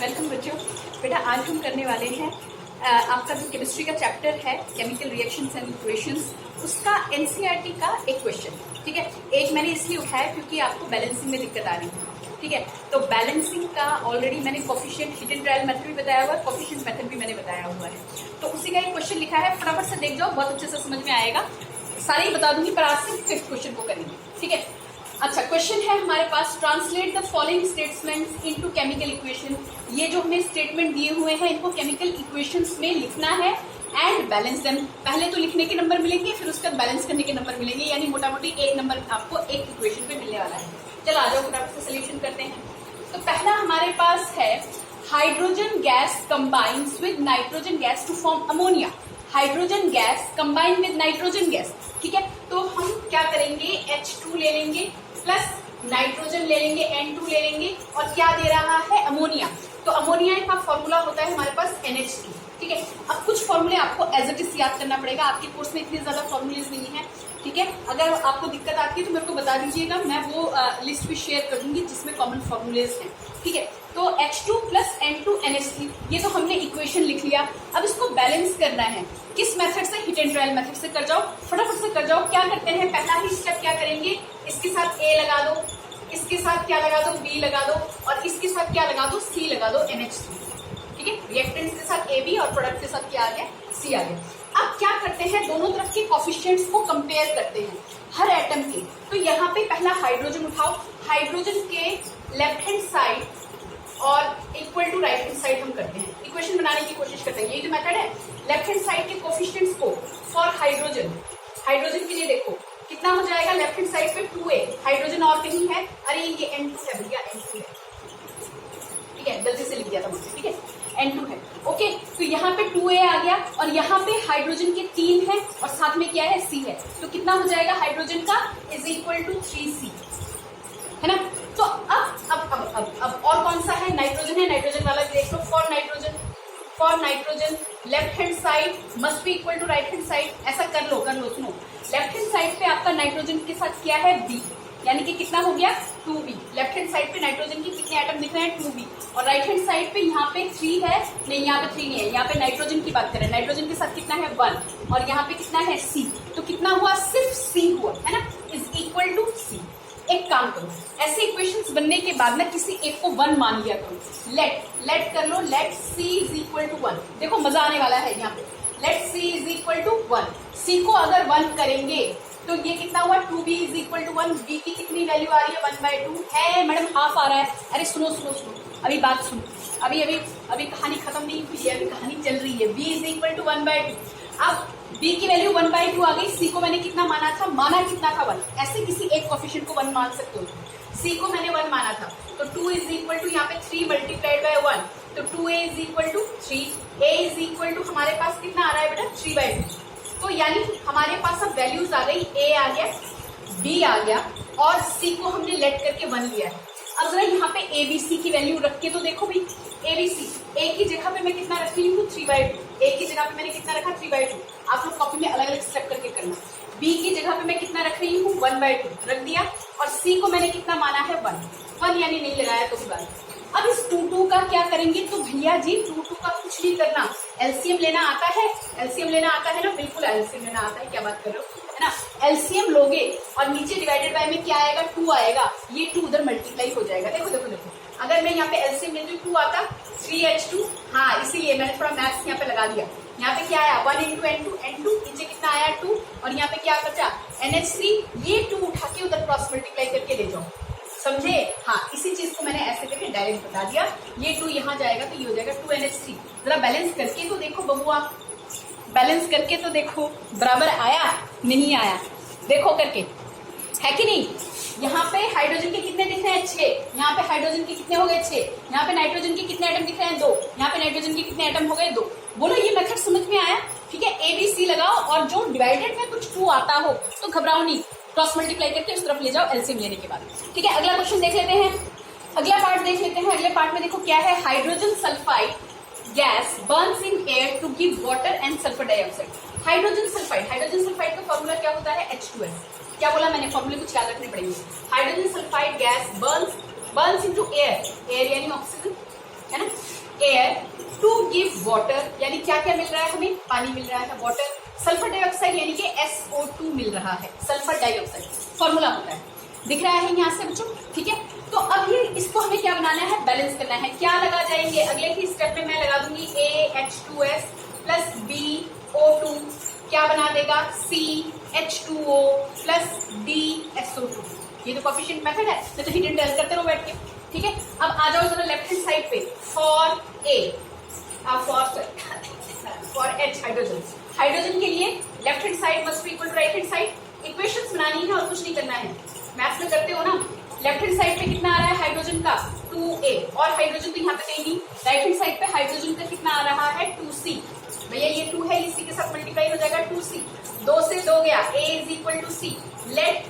Welcome बच्चों। बेटा आज हम करने वाले हैं आपका जो केमिस्ट्री का चैप्टर है केमिकल रिएक्शंस एंड इक्वेशंस, उसका एनसीईआरटी का एक क्वेश्चन। ठीक है, एक मैंने इसलिए उठाया क्योंकि आपको बैलेंसिंग में दिक्कत आ रही है। ठीक है, तो बैलेंसिंग का ऑलरेडी मैंने कोफिशिएंट हिडन ट्रायल मेथड भी बताया हुआ है, कोफिशिएंट मेथड भी मैंने बताया हुआ है, तो उसी का एक क्वेश्चन लिखा है। फटाफट से देख जाओ, बहुत अच्छे से समझ में आएगा। सारे ही बता दूंगी पर आज से फिफ्थ क्वेश्चन को करेंगे। ठीक है, अच्छा क्वेश्चन है हमारे पास, translate the following statements into chemical equation. ये जो हमें स्टेटमेंट दिए हुए हैं इनको केमिकल इक्वेशंस में लिखना है एंड बैलेंस देम। पहले तो लिखने के नंबर मिलेंगे, फिर उसके बाद बैलेंस करने के नंबर मिलेंगे, यानी मोटा मोटी एक नंबर आपको एक इक्वेशन पे मिलने वाला है। चलो आ जाओ फटाफट से सोल्यूशन करते हैं। तो पहला हमारे पास है hydrogen gas combines with nitrogen gas to form ammonia. Hydrogen gas combine with nitrogen gas. ठीक है, तो हम क्या करेंगे, H2 ले लेंगे प्लस नाइट्रोजन ले लेंगे, N2 ले लेंगे, और क्या दे रहा है, अमोनिया। तो अमोनिया का फॉर्मूला होता है हमारे पास NH2। ठीक है, अब कुछ फॉर्मूले आपको एज इट इज याद करना पड़ेगा, आपके कोर्स में इतने ज्यादा फॉर्मूलेज नहीं है। ठीक है, अगर आपको दिक्कत आती है तो मेरे को बता दीजिएगा, मैं वो लिस्ट भी शेयर कर दूंगी जिसमें कॉमन फॉर्मूलेज हैं। ठीक है, तो H2 प्लस N2 NH3, ये तो हमने इक्वेशन लिख लिया। अब इसको बैलेंस करना है किस मेथड से, हिट एंड ट्रायल मेथड से। कर जाओ फटाफट से कर जाओ। क्या करते हैं, पहला ही स्टेप क्या करेंगे, इसके साथ A लगा दो, इसके साथ क्या लगा दो, B लगा दो, और इसके साथ क्या लगा दो, C लगा दो, NH3। ठीक है, रिएक्टेंट्स के साथ AB और प्रोडक्ट के साथ क्या आ गया, C आ गया। अब क्या करते हैं, दोनों तरफ के कोफिशिएंट्स को कंपेयर करते हैं हर एटम के। तो यहाँ पे पहला हाइड्रोजन उठाओ, हाइड्रोजन के लेफ्ट हैंड साइड और equal to right hand side हम करते हैं, इक्वेशन बनाने की कोशिश करते हैं। यही जो मेथड है, लेफ्ट हैंड साइड के कोफिशिएंट्स को फॉर हाइड्रोजन, हाइड्रोजन के लिए देखो कितना हो जाएगा, लेफ्ट हैंड साइड पे 2A, हाइड्रोजन और कहीं है, अरे ये N2 है भैया, N2 है। ठीक है, गलती से लिख दिया था मुझे। ठीक है, N2 है। ओके, तो यहाँ पे 2A आ गया, और यहाँ पे हाइड्रोजन के 3 है और साथ में क्या है, C है। तो कितना हो जाएगा हाइड्रोजन का, इज इक्वल टू 3C, है ना। तो अब और कौन सा है, नाइट्रोजन है, नाइट्रोजन वाला भी देख लो। For nitrogen left hand side must be equal to right hand side. ऐसा कर लो सुनो। लेफ्ट हैंड साइड पे आपका नाइट्रोजन के साथ क्या है, B, यानी कि कितना हो गया 2B। लेफ्ट हैंड साइड पे नाइट्रोजन के कितने एटम दिख रहे हैं, 2B। और राइट हैंड साइड पे यहाँ पे 3 है, नहीं यहाँ पे 3 नहीं है, यहाँ पे नाइट्रोजन की बात करें, नाइट्रोजन के साथ कितना है 1, और यहाँ पे कितना है C। तो कितना हुआ, सिर्फ C हुआ, है ना, इज इक्वल टू C। एक काम करो, ऐसे इक्वेशंस बनने के बाद ना किसी एक को 1 मान लिया करो। लेट कर लो, let C is equal to 1। देखो मजा आने वाला है यहाँ पे, let C is equal to 1। C को अगर 1 करेंगे तो ये कितना हुआ, 2B is equal to 1। B की कितनी वैल्यू आ रही है, 1/2 है मैडम, हाफ आ रहा है। अरे सुनो, अभी बात सुनो, अभी कहानी खत्म नहीं हुई है, अभी कहानी चल रही है। B is equal to 1/2। अब B की वैल्यू 1/2 आ गई, C को मैंने कितना माना था, कितना था 1। ऐसे किसी एक कोफिशिएंट को 1 मान सकते हो। C को मैंने 1 माना था, तो 2 इज इक्वल टू यहाँ पे 3 मल्टीप्लाइड बाय 1, तो 2A is equal to 3। A is equal to हमारे पास कितना आ रहा है बेटा, 3/2। तो यानी हमारे पास अब वैल्यूज आ गई, A आ गया, B आ गया, और C को हमने लेट करके 1 लिया है। अब जरा यहाँ पे ABC की वैल्यू रख के तो देखो भाई, ABC A की जगह पे मैं कितना रख रही हूँ, 3/2। A की जगह पे मैंने कितना रखा, 3/2। आप लोग कॉपी में अलग अलग स्टेप करके करना। B की जगह पे मैं कितना रख रही हूँ, 1/2 रख दिया, और C को मैंने कितना माना है, 1 यानी नहीं लगाया तो बार। अब इस 2 का क्या करेंगे, तो भैया जी 2 का कुछ नहीं करना, एलसीएम लेना आता है, एलसीएम लेना आता है ना, बिल्कुल एलसीएम लेना आता है, क्या बात कर रहे हो, है ना। एलसीएम लोगे और नीचे डिवाइडेड बाय में क्या आएगा, 2 आएगा, ये 2 उधर मल्टीप्लाई हो जाएगा। देखो अगर मैं यहाँ पे एलसीएम लेती हूँ 2 आता, 3H2, हाँ इसीलिए मैंने थोड़ा मैथ्स यहाँ पे लगा दिया। यहाँ पे क्या आया, 1 इंटू N2, नीचे कितना आया 2, और यहाँ पे क्या बचा, NH3। ये 2 उठा के उधर क्रॉस मल्टीप्लाई करके ले जाओ, समझे। हाँ, इसी चीज को मैंने ऐसे करके डायरेक्ट बता दिया। ये 2 यहाँ जाएगा तो ये हो जाएगा 2NH3। जरा बैलेंस करके तो देखो बबुआ, बैलेंस करके तो देखो, बराबर आया नहीं आया, देखो करके, है कि नहीं। यहाँ पे हाइड्रोजन के कितने दिख रहे हैं, 6। यहाँ पे हाइड्रोजन के कितने हो गए, 6। यहाँ पे नाइट्रोजन के कितने एटम दिख रहे हैं, 2। यहाँ पे नाइट्रोजन के कितने एटम हो गए, 2। बोलो ये मेथड समझ में आया। ठीक है, ABC लगाओ, और जो डिवाइडेड में कुछ 2 आता हो तो घबराओ नहीं, क्रॉस मल्टीप्लाई करके उस तरफ ले जाओ एलसीएम लेने के बाद। ठीक है, अगला क्वेश्चन देख लेते हैं, अगला पार्ट देख लेते हैं। अगले पार्ट में देखो क्या है, hydrogen sulphide gas burns in air to give water and sulphur dioxide. Hydrogen sulphide का फॉर्मूला क्या होता है, H2S। क्या बोला मैंने, फॉर्मूले कुछ याद रखने पड़ेंगे। Hydrogen sulphide gas Burns into air यानी ऑक्सीजन, है ना। वाटर, यानी क्या क्या मिल रहा है हमें, पानी मिल रहा है, वाटर, सल्फर डाइऑक्साइड यानी कि SO2 मिल रहा है, सल्फर डाइऑक्साइड फॉर्मूला होता है, दिख रहा है यहाँ से बच्चों, ठीक है। तो अब ये इसको हमें क्या बनाना है, बैलेंस करना है। क्या लगा जाएंगे अगले ही स्टेप में, मैं लगा दूंगी AH2S प्लस BO2 क्या बना देगा, CH2O प्लस DSO2। ये तो कोफिशिएंट मेथड है, तो हिट एंड टर्न करते रहो बैठ के, ठीक है। अब आ जाओ जरा लेफ्ट हैंड साइड पे, फॉर H हाइड्रोजन, हाइड्रोजन के लिए left hand side must be equal to right hand side. Equations बनानी है और कुछ नहीं करना है, मैथ्स में करते हो ना। लेफ्ट हैंड साइड पे कितना आ रहा है हाइड्रोजन का, 2A, और हाइड्रोजन तो यहाँ पे कहीं नहीं। राइट हैंड साइड पे हाइड्रोजन का कितना आ रहा है, 2C। भैया ये 2 है, इसी के साथ मल्टीप्लाई हो जाएगा 2C, 2 से 2 गया, A is equal to C, let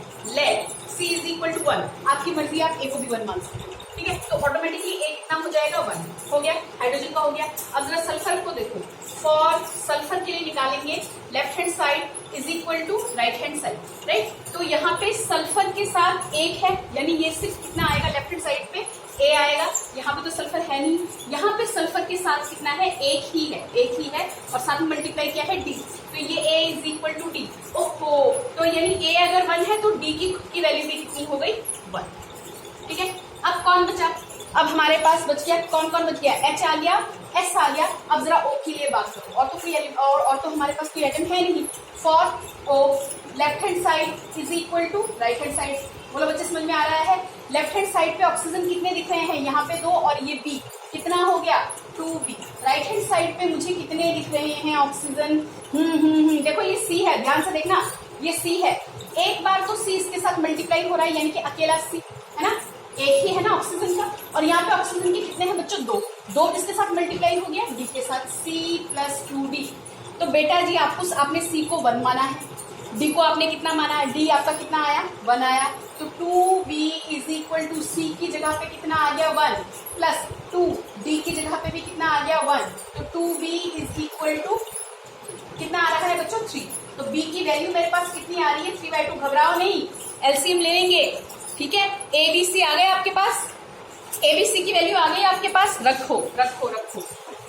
C is equal to 1। आपकी मर्जी, आप A को भी 1 मान सकते हो, ठीक है। तो ऑटोमेटिकली A कितना हो जाएगा, 1 हो गया, हाइड्रोजन का हो गया। अब जरा सल्फर को देखो, फॉर सल्फर के लिए निकालेंगे left hand side is equal to right hand side, right. तो यहाँ पे सल्फर के साथ 1 है, यानी ये सिर्फ कितना आएगा लेफ्ट हैंड साइड पे, A आएगा। यहाँ पे तो सल्फर है नहीं, यहाँ पे सल्फर के साथ कितना है, 1 ही है, और साथ में मल्टीप्लाई क्या है, D, तो ये A is equal to D। ओहो, तो यानी A अगर 1 है तो D की वैल्यू भी कितनी हो गई, 1, ठीक है। अब कौन बचा, अब हमारे पास बच गया, कौन कौन बच गया, H आ गया, S आ गया। अब जरा O के लिए बात करो, और तो कोई और तो हमारे पास कोई आइटम है नहीं। For O left hand side is equal to right hand side, बोलो बच्चे समझ में आ रहा है। लेफ्ट हैंड साइड पे ऑक्सीजन कितने दिख रहे हैं, यहाँ पे 2 और ये B कितना हो गया, 2B। राइट हैंड साइड पे मुझे कितने दिख रहे हैं ऑक्सीजन, देखो ये C है, ध्यान से देखना, ये C है। एक बार तो C इसके साथ मल्टीप्लाई हो रहा है, यानी कि अकेला C है ना, एक ही है ना ऑक्सीजन का, और यहाँ पे ऑक्सीजन के कितने हैं बच्चों, 2 किसके साथ मल्टीप्लाई हो गया, D के साथ, C प्लस 2D। तो बेटा जी आपने C को 1 माना है, D को आपने कितना माना है, D आपका कितना आया, 1 आया। तो 2B is equal to C की जगह पे कितना आ गया, 1 प्लस 2D की जगह पे भी कितना आ गया, 1। तो 2B इज इक्वल टू कितना आ रहा है बच्चों, 3। तो B की वैल्यू मेरे पास कितनी आ रही है, 3/2। घबराओ नहीं, एलसीएम ले लेंगे, ठीक है। ABC आ गए आपके पास, ABC की वैल्यू आ गई आपके पास, रखो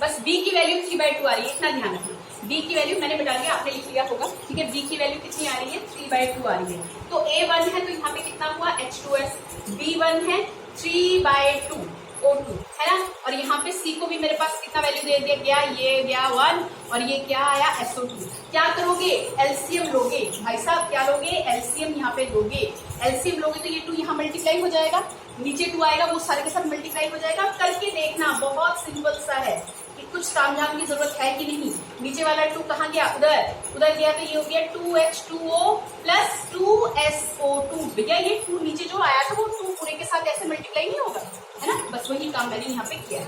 बस। B की वैल्यू 3/2 आ रही है, इतना ध्यान रखना। B की वैल्यू मैंने बता दिया, आपने लिख लिया होगा, ठीक है। B की वैल्यू कितनी आ रही है, 3/2 आ रही है। तो A1 है तो यहाँ पे कितना हुआ, H2S, B1 है 3/2 O2, है ना। और यहाँ पे C को भी मेरे पास कितना वैल्यू दे दिया गया, ये गया 1, और ये क्या आया, SO2। क्या करोगे, एलसीएम लोगे भाई साहब, क्या लोगे, एलसीएम यहाँ पे लोगे। एलसीएम लोगे तो ये 2 यहाँ मल्टीप्लाई हो जाएगा, नीचे 2 आएगा, वो सारे के साथ मल्टीप्लाई हो जाएगा। करके देखना, बहुत सिंपल सा है, कि कुछ तामझाम की जरूरत है कि नहीं। नीचे वाला 2 कहाँ गया, उधर गया, तो ये हो गया 2H2O प्लस 2SO2। भैया ये 2 नीचे जो आया था वो 2 पूरे के साथ ऐसे मल्टीप्लाई नहीं होगा, है ना। बस वही काम मैंने यहाँ पे किया है,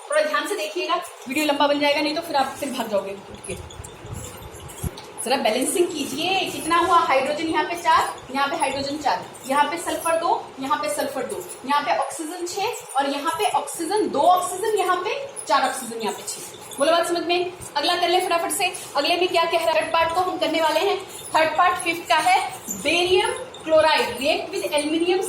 थोड़ा ध्यान से देखिएगा, वीडियो लंबा बन जाएगा, नहीं तो फिर आप भाग जाओगे उठ के। जरा बैलेंसिंग कीजिए, कितना हुआ, हाइड्रोजन यहाँ पे 4, यहाँ पे हाइड्रोजन 4, यहाँ पे सल्फर 2, यहाँ पे सल्फर 2, यहाँ पे ऑक्सीजन 6, और यहाँ पे ऑक्सीजन 2 ऑक्सीजन, यहाँ पे 4 ऑक्सीजन, यहाँ पे 6। बोलो बात समझ में। अगला कर ले फटाफट से, अगले में क्या कह रहा है, थर्ड पार्ट को हम करने वाले हैं। थर्ड पार्ट 5th का है, barium chloride react with aluminium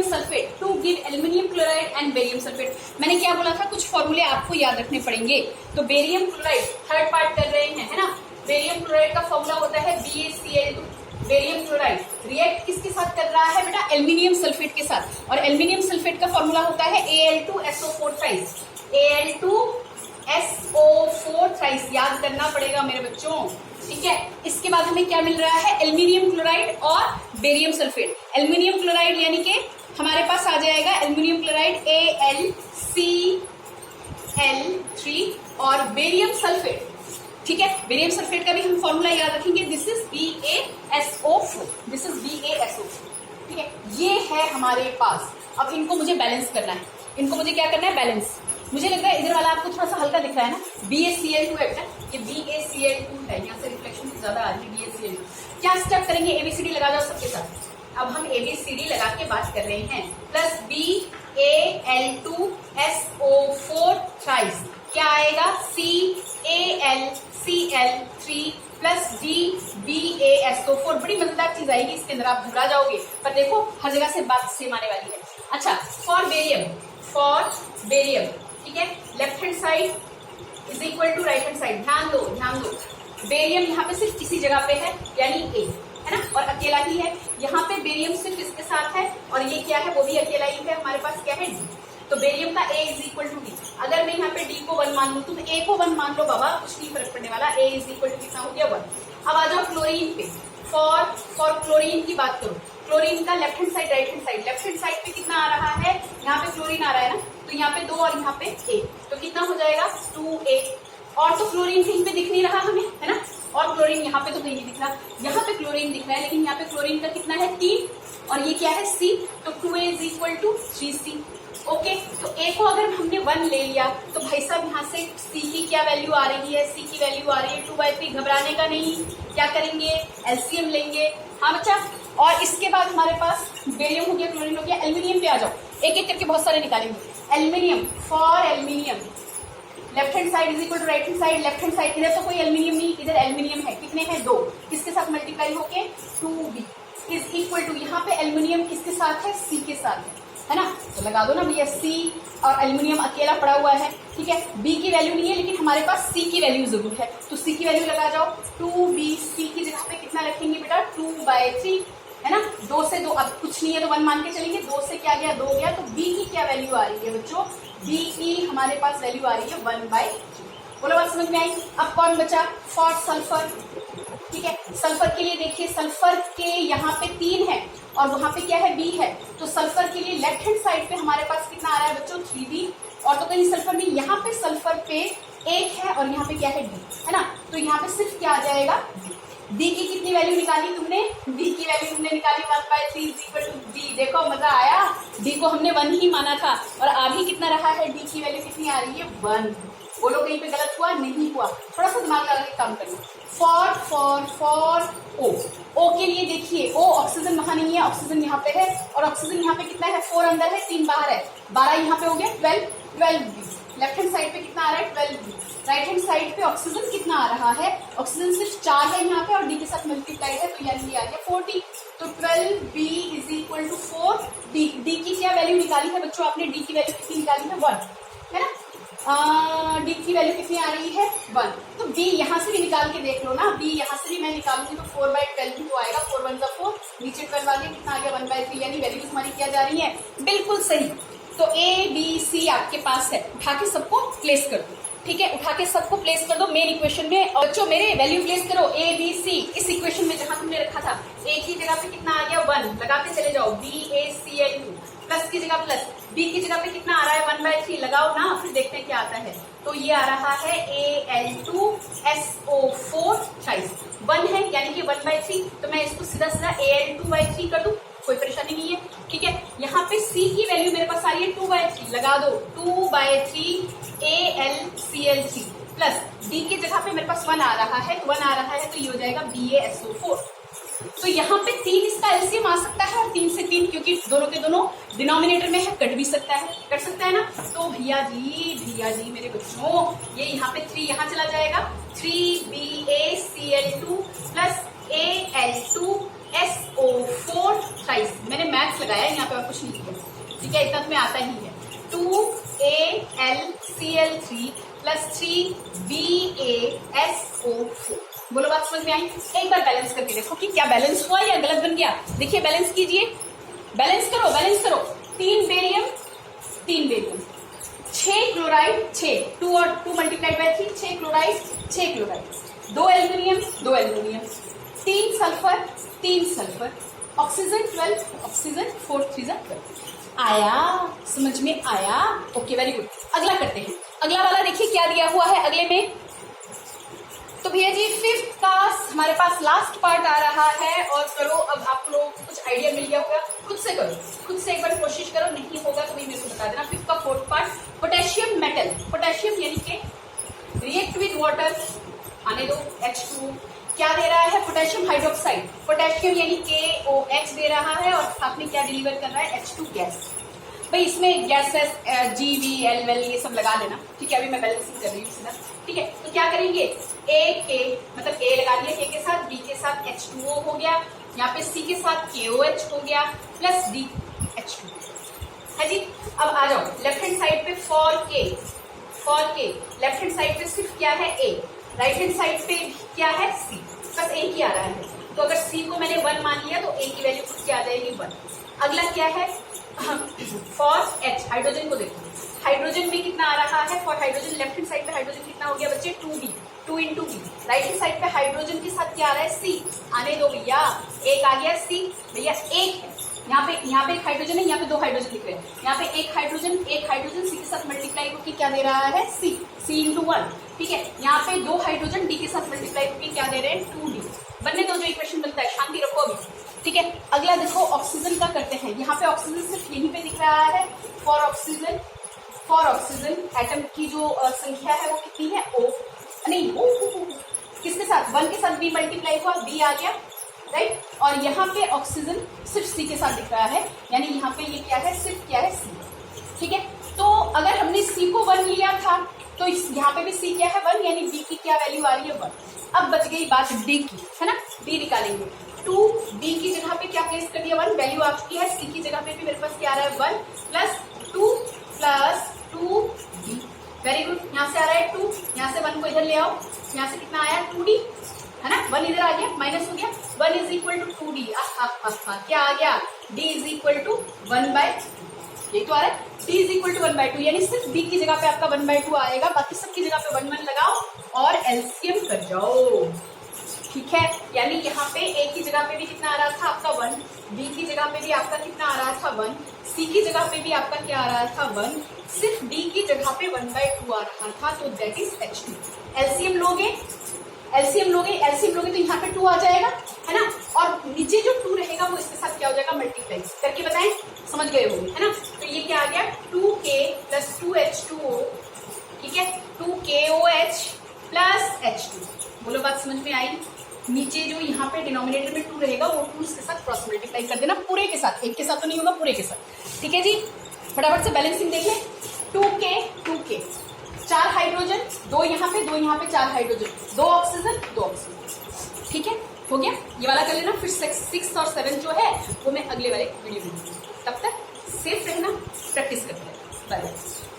sulphate to give aluminium chloride and barium sulphate. मैंने क्या बोला था, कुछ फॉर्मूले आपको याद रखने पड़ेंगे। तो बेरियम क्लोराइड थर्ड पार्ट कर रहे हैं, है ना। बेरियम क्लोराइड का फॉर्मूला होता है BaCl2। बेरियम क्लोराइड रिएक्ट किसके साथ कर रहा है बेटा, एल्यूमिनियम सल्फेट के साथ, और एल्यूमिनियम सल्फेट का फॉर्मूला होता है Al2SO4 थ्राइस, Al2SO4 थ्राइस, याद करना पड़ेगा मेरे बच्चों, ठीक है। इसके बाद हमें क्या मिल रहा है, एल्यूमिनियम क्लोराइड और बेरियम सल्फेट। एल्यूमिनियम क्लोराइड यानी कि हमारे पास आ जाएगा एल्यूमिनियम क्लोराइड AlCl3, और बेरियम सल्फेट, ठीक है। बेरियम सल्फेट का भी हम फॉर्मूला याद रखेंगे, दिस इज BaSO4, ठीक है। ये है हमारे पास। अब इनको मुझे बैलेंस करना है, इनको मुझे क्या करना है, बैलेंस। मुझे लग रहा है इधर वाला आपको थोड़ा सा हल्का दिख रहा है ना, BaCl2 है बेटा, ये BaCl2 है, यहाँ से रिफ्लेक्शन ज्यादा आ रही है, BaCl2। क्या स्टेप करेंगे, ABCD लगा जाओ सबके साथ। अब हम ABCD लगा के बात कर रहे हैं, प्लस BaL2SO4 थ्राइस, क्या आएगा, CalCl3 प्लस DBaSO4। बड़ी मजेदार चीज आएगी इसके अंदर, आप घबरा जाओगे, पर देखो हर जगह से बात सेम आने वाली है। अच्छा, फॉर बेरियम, ठीक है, left hand side is equal to right hand side. ध्यान दो ध्यान दो, बेरियम यहाँ पे सिर्फ इसी जगह पे है यानी ए है ना, और अकेला ही है। यहाँ पे बेरियम सिर्फ इसके साथ है और ये क्या है, वो भी अकेला ही है। हमारे पास क्या है, डी। तो बेरियम का ए इज इक्वल टू डी। अगर मैं यहाँ पे डी को 1 मान लू, तुम ए को 1 मान लो बाबा, कुछ नहीं फर्क पड़ने वाला। ए इज इक्वल टू कितना हो गया, 1। अब आ जाओ क्लोरीन पे। फॉर क्लोरीन की बात करो, क्लोरीन का left hand side right hand side, left hand side पे कितना आ रहा है, यहाँ पे क्लोरीन आ रहा है ना, तो यहाँ पे 2 और यहाँ पे ए, तो कितना हो जाएगा 2a। और तो क्लोरीन कहीं पे दिख नहीं रहा हमें, है ना, और क्लोरीन यहाँ पे तो कहीं नहीं दिख रहा। यहाँ पे क्लोरीन दिख रहा है लेकिन यहाँ पे क्लोरीन का कितना है 3, और ये क्या है C, तो 2a is equal to 3c। Okay, तो a को अगर हमने 1 ले लिया तो भाई साहब यहाँ से C की क्या वैल्यू आ रही है, C की वैल्यू आ रही है 2/3। घबराने का नहीं, क्या करेंगे, एलसीएम लेंगे। हाँ बच्चा, और इसके बाद हमारे पास बेरियम हो गया, क्लोरीन हो गया। एल्यूमिनियम पे आ जाओ, एक एक करके बहुत सारे निकालेंगे। Aluminium, for aluminium left hand side is equal to right hand side, left hand side इधर तो कोई एल्यूमिनियम नहीं, इधर एल्यूमिनियम है। कितने हैं, 2, किसके साथ मल्टीप्लाई होके 2b इज इक्वल टू, यहाँ पे एल्यूमिनियम किसके साथ है, C के साथ है ना, तो लगा दो ना भैया C, और एल्यूमिनियम अकेला पड़ा हुआ है। ठीक है, B की वैल्यू नहीं है लेकिन हमारे पास C की वैल्यू जरूर है, तो C की वैल्यू लगा जाओ 2b। C की जगह पे कितना रखेंगे बेटा, 2/3 है ना, 2 से 2, अब कुछ नहीं है तो 1 मान के चलेंगे, 2 से क्या गया, 2 गया। तो B की क्या वैल्यू आ रही है बच्चों, B की हमारे पास वैल्यू आ रही है 1/3। बोलो बात समझ में आई। अब कौन बचा, फॉर सल्फर। ठीक है, सल्फर के लिए देखिए, सल्फर के यहाँ पे 3 है और वहां पे क्या है, B है, तो सल्फर के लिए लेफ्ट हैंड साइड पे हमारे पास कितना आ रहा है बच्चों, 3b। और तो कहीं सल्फर में, यहाँ पे सल्फर पे 1 है और यहाँ पे क्या है, D है ना, तो यहाँ पे सिर्फ क्या आ जाएगा, D की कितनी वैल्यू निकाली तुमने, D की वैल्यू तुमने निकाली 1/3 इक्वल टू D। देखो मजा आया, D को हमने 1 ही माना था और अभी कितना रहा है, D की वैल्यू कितनी आ रही है, 1। बोलो कहीं पे गलत हुआ, नहीं हुआ, थोड़ा सा दिमाग लगा के काम करना। फॉर O के लिए देखिए, O ऑक्सीजन वहां नहीं है, ऑक्सीजन यहाँ पे है, और ऑक्सीजन यहाँ पे कितना है, 4 अंदर है 3 बाहर है, 12 यहाँ पे हो गया 12b। लेफ्ट हैंड साइड पे कितना आ रहा है, 12b। राइट हैंड साइड पे ऑक्सीजन कितना आ रहा है, ऑक्सीजन सिर्फ 4 है यहाँ पे और D के साथ मल्टीप्लाइड है, तो यानी ये आ गया 40। तो 12b is equal to 4d। D की क्या वैल्यू निकाली है बच्चों आपने, D की वैल्यू कितनी निकाली है, 1 है ना। D की वैल्यू कितनी आ रही है, 1। तो B यहाँ से भी निकाल के देख लो ना, B यहाँ से भी मैं निकालूंगी तो 4/12 ही तो आएगा, 4 1 जा 4, नीचे 12 आ गया, कितना आ गया 1/3, यानी वैल्यूज हमारी क्या जा रही है, बिल्कुल सही। तो A B C आपके पास है, उठा के सबको प्लेस कर दो। ठीक है, उठा के सबको प्लेस कर दो मेन इक्वेशन में। और बच्चों मेरे वैल्यू प्लेस करो A B C इस इक्वेशन में जहां तुमने रखा था। A की जगह पे कितना आ गया, 1, लगाते चले जाओ, BaCl2, प्लस की जगह प्लस, B की जगह पे कितना आ रहा है, 1/3, लगाओ ना, फिर देखते हैं क्या आता है। तो ये आ रहा है Al2SO4 थ्राइस, 1 है यानी कि 1/3, तो मैं इसको सीधा सीधा Al2/3 कर दूं, कोई परेशानी नहीं है। ठीक है, यहाँ पे C की वैल्यू मेरे पास आ रही है 2/3, लगा दो 2/3 AlCl3, प्लस D की जगह पे मेरे पास 1 आ रहा है, 1 आ रहा है तो ये हो जाएगा BaSO4। तो यहाँ पे 3 इसका एलसीएम आ सकता है और 3 से 3, क्योंकि दोनों के दोनों डिनोमिनेटर में है, कट भी सकता है, कट सकता है ना। तो भैया जी मेरे बच्चों, ये यहाँ पे 3 यहाँ चला जाएगा, 3BaCl2 प्लस Al2SO4 थ्राइस। मैंने मैथ्स लगाया यहाँ पे और कुछ नहीं किया, ठीक है, इतना तुम्हें आता ही है। 2AlCl3 plus 3BaSO4। बोलो बात समझ में आई। एक बार बैलेंस करके देखो कि क्या बैलेंस हुआ या गलत बन गया। देखिए बैलेंस कीजिए, बैलेंस करो 3 बेरियम 6 क्लोराइड 6, 2 और 2 multiplied by 3, 6 chloride 6 chloride, 2 aluminium 3 sulphur, oxygen 12, oxygen 4 3 12। आया, समझ में आया, ओके वेरी गुड। अगला करते हैं, अगला वाला देखिए क्या दिया हुआ है अगले में। तो भैया जी 5th का हमारे पास लास्ट पार्ट आ रहा है, और करो, अब आप लोगों को कुछ आइडिया मिल गया होगा, खुद से करो, खुद से एक बार कोशिश करो, नहीं होगा तो भी मेरे को बता देना। 5th का 4th part, potassium metal, potassium यानी कि रिएक्ट विद वाटर, आने दो H2, क्या दे रहा है, पोटेशियम हाइड्रोक्साइड, पोटेशियम यानी KOH दे रहा है और साथ में क्या डिलीवर कर रहा है, H2 गैस। भाई इसमें गैसेस GV L ये सब लगा लेना, ठीक है, अभी मैं बैलेंसिंग कर रही हूँ सीधा। ठीक है, तो क्या करेंगे, मतलब A लगा दिया, K के साथ, B के साथ H2O हो गया, यहाँ पे C के साथ KOH हो गया, प्लस D H2 है जी। अब आ जाओ लेफ्ट हैंड साइड पे, फॉर के लेफ्ट हैंड साइड पे सिर्फ क्या है ए, राइट हैंड साइड पे क्या है सी, बस ए ही आ रहा है। तो अगर सी को मैंने 1 मान लिया तो ए की वैल्यू कुछ क्या आ जाएगी 1। अगला क्या है फॉर एच, हाइड्रोजन को देखो, हाइड्रोजन में कितना आ रहा है for hydrogen, left hand side पे हाइड्रोजन कितना हो गया बच्चे 2b, 2 into B, right hand side पे हाइड्रोजन के साथ क्या आ रहा है सी, आने दो भैया, एक आ गया सी, भैया एक है यहाँ पे एक हाइड्रोजन है, यहाँ पे 2 हाइड्रोजन दिख रहे हैं, यहाँ पे एक हाइड्रोजन सी के साथ मल्टीप्लाई होकर क्या दे रहा है सी इंटू 1, ठीक है। यहाँ पे 2 हाइड्रोजन डी के साथ मल्टीप्लाई होकर क्या दे रहे हैं 2d, बनने दो जो इक्वेशन बनता है, शांति रखो अभी, ठीक है। अगला देखो ऑक्सीजन का करते हैं, यहाँ पे ऑक्सीजन सिर्फ यहीं पे दिख रहा है, फॉर ऑक्सीजन एटम की जो संख्या है वो कितनी है ओ, नहीं ओ किसके साथ 1 के साथ बी मल्टीप्लाई हुआ, बी आ गया राइट, और यहाँ पे ऑक्सीजन सिर्फ सी के साथ दिख रहा है, यानी यहाँ पे ये क्या है सिर्फ क्या है सी, ठीक है। तो अगर हमने सी को 1 लिया था तो यहाँ पे भी सी क्या है 1, यानी बी की क्या वैल्यू आ रही है 1। अब बच गई बात डी की, है ना, डी निकालेंगे, 2 डी की जगह पे क्या प्लेस कर दिया 1, वैल्यू आ चुकी है, सी की जगह पे भी मेरे पास क्या आ रहा है 1 प्लस 2 डी, वेरी गुड, यहाँ से आ रहा है 2, यहाँ से 1 को इधर ले आओ, यहाँ से कितना आया 2d, है ना, 1 इधर आ गया माइनस हो गया, 1 इज इक्वल टू 2d, क्या आ गया d इज इक्वल टू 1/2, यही तो आ रहा है, d इज इक्वल टू 1/2, यानी सिर्फ d की जगह पे आपका 1/2 आएगा, बाकी सबकी जगह पे 1 लगाओ और एलसीएम कर जाओ, ठीक है। यानी यहाँ पे a की जगह पे भी कितना आ रहा था आपका 1, b की जगह पे भी आपका कितना आ रहा था 1, c की जगह पे भी आपका क्या आ रहा था 1, सिर्फ d की जगह पे 1/2 आ रहा था, तो दैट इज H2। एलसीएम लोगे तो यहाँ पे 2 आ जाएगा, है ना, और नीचे जो 2 रहेगा वो इसके साथ क्या हो जाएगा मल्टीप्लाई करके, बताएं समझ गए होंगे, है ना। तो ये क्या आ गया 2K प्लस 2H2O, ठीक है, 2KOH प्लस H2, बोलो बात समझ में आई। नीचे जो यहाँ पे डिनोमिनेटर में 2 रहेगा वो 2 इसके साथ क्रॉस मल्टीप्लाई कर देना, पूरे के साथ, एक के साथ तो नहीं होगा, पूरे के साथ, ठीक है जी। फटाफट से बैलेंसिंग देख लें, 2K 4 हाइड्रोजन, 2 यहाँ पे 4 हाइड्रोजन, 2 ऑक्सीजन, ठीक है, हो गया। ये वाला कर लेना, फिर 6 और 7 जो है वो मैं अगले वाले वीडियो में, तब तक सेफ रहना, प्रैक्टिस करते रहना, बाय।